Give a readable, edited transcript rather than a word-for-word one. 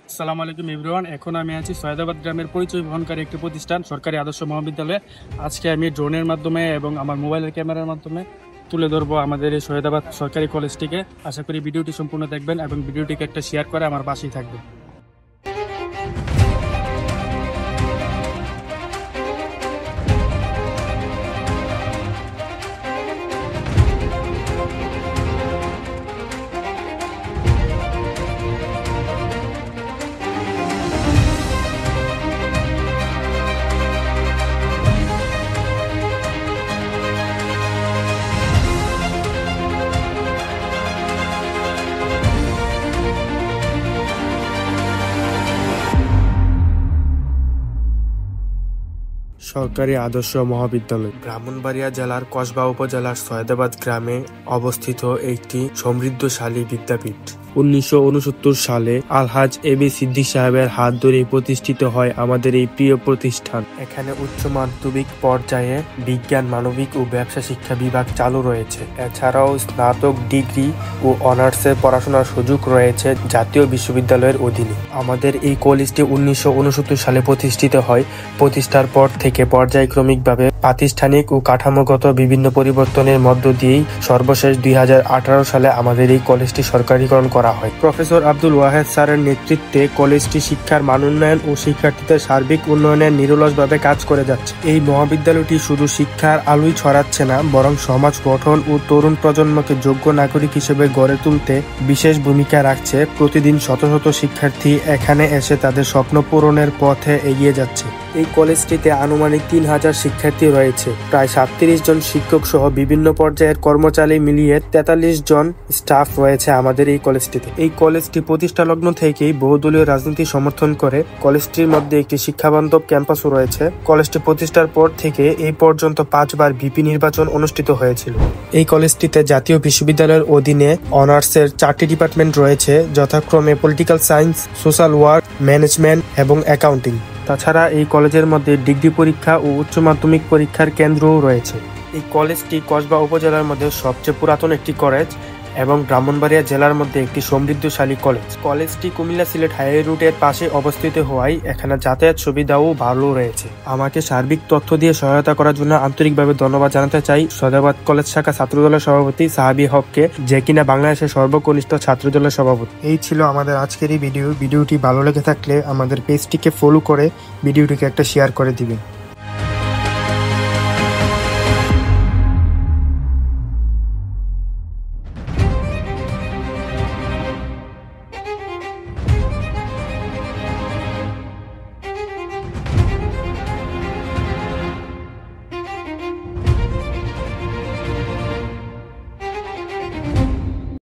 আসসালামু আলাইকুম এভরিওয়ান। এখন আমি আছি সৈয়দাবাদ গ্রামের পরিচয় বহনকারী একটি প্রতিষ্ঠান সরকারি আদর্শ মহাবিদ্যালয়ে। আজকে আমি ড্রোনের মাধ্যমে এবং আমার মোবাইলের ক্যামেরার মাধ্যমে তুলে ধরবো আমাদের এই সৈয়দাবাদ সরকারি কলেজটিকে। আশা করি ভিডিওটি সম্পূর্ণ দেখবেন এবং ভিডিওটিকে একটা শেয়ার করে আমার পাশেই থাকবেন। সরকারি আদর্শ মহাবিদ্যালয় ব্রাহ্মণবাড়িয়া জেলার কসবা উপজেলার সৈয়দাবাদ গ্রামে অবস্থিত একটি সমৃদ্ধশালী বিদ্যাপীঠ। 1969 সালে আলহাজ এবি সিদ্দিক সাহেবের হাত ধরে প্রতিষ্ঠিত হয় আমাদের এই প্রিয় প্রতিষ্ঠান। এখানে উচ্চ মাধ্যমিক পর্যায়ে বিজ্ঞান, মানবিক ও ব্যবসা শিক্ষা বিভাগ চালু রয়েছে। এছাড়াও স্নাতক ডিগ্রি ও অনার্সের পড়াশোনার সুযোগ রয়েছে জাতীয় বিশ্ববিদ্যালয়ের অধীনে। আমাদের এই কলেজটি 1969 সালে প্রতিষ্ঠিত হয়। প্রতিষ্ঠার পর থেকে পর্যায়ক্রমিকভাবে প্রাতিষ্ঠানিক ও কাঠামোগত বিভিন্ন পরিবর্তনের মধ্য দিয়েই সর্বশেষ 2018 সালে আমাদের এই কলেজটি সরকারিকরণ করা হয়। প্রফেসর আব্দুল ওয়াহেদ স্যারের নেতৃত্বে কলেজটি শিক্ষার মান উন্নয়ন ও শিক্ষার্থীদের সার্বিক উন্নয়নে নিরলসভাবে কাজ করে যাচ্ছে। এই মহাবিদ্যালয়টি শুধু শিক্ষার আলোই ছড়াচ্ছে না, বরং সমাজ গঠন ও তরুণ প্রজন্মকে যোগ্য নাগরিক হিসেবে গড়ে তুলতে বিশেষ ভূমিকা রাখছে। প্রতিদিন শত শত শিক্ষার্থী এখানে এসে তাদের স্বপ্ন পূরণের পথে এগিয়ে যাচ্ছে। এই কলেজটিতে আনুমানিক 3000 শিক্ষার্থী রয়েছে। প্রায় 37 জন শিক্ষক সহ বিভিন্ন পর্যায়ের কর্মচারী মিলিয়ে 43 জন স্টাফ রয়েছে আমাদের এই কলেজটিতে। এই কলেজটি প্রতিষ্ঠা লগ্ন থেকেই বহুদলীয় রাজনীতি সমর্থন করে। কলেজটির মধ্যে একটি শিক্ষাবান্ধব ক্যাম্পাসও রয়েছে। কলেজটি প্রতিষ্ঠার পর থেকে এই পর্যন্ত 5 বার ভিপি নির্বাচন অনুষ্ঠিত হয়েছিল। এই কলেজটিতে জাতীয় বিশ্ববিদ্যালয়ের অধীনে অনার্সের 4টি ডিপার্টমেন্ট রয়েছে, যথাক্রমে political science, social work, management এবং অ্যাকাউন্টিং। তাছাড়া এই কলেজের মধ্যে ডিগ্রি পরীক্ষা ও উচ্চ মাধ্যমিক পরীক্ষার কেন্দ্রও রয়েছে। এই কলেজটি কসবা উপজেলার মধ্যে সবচেয়ে পুরাতন একটি কলেজ এবং ব্রাহ্মণবাড়িয়া জেলার মধ্যে একটি সমৃদ্ধশালী কলেজ। কলেজটি কুমিল্লা সিলেট হাইওয়ে রুটের পাশে অবস্থিত হওয়ায় এখানে যাতায়াত সুবিধাও ভালো রয়েছে। আমাকে সার্বিক তথ্য দিয়ে সহায়তা করার জন্য আন্তরিকভাবে ধন্যবাদ জানাতে চাই সৈয়দাবাদ কলেজ শাখা ছাত্রদলের সভাপতি সাহাবী হককে, যে কিনা বাংলাদেশের সর্বকনিষ্ঠ ছাত্রদলের সভাপতি। এই ছিল আমাদের আজকের এই ভিডিওটি ভালো লেগে থাকলে আমাদের পেজটিকে ফলো করে ভিডিওটিকে একটা শেয়ার করে দিবেন।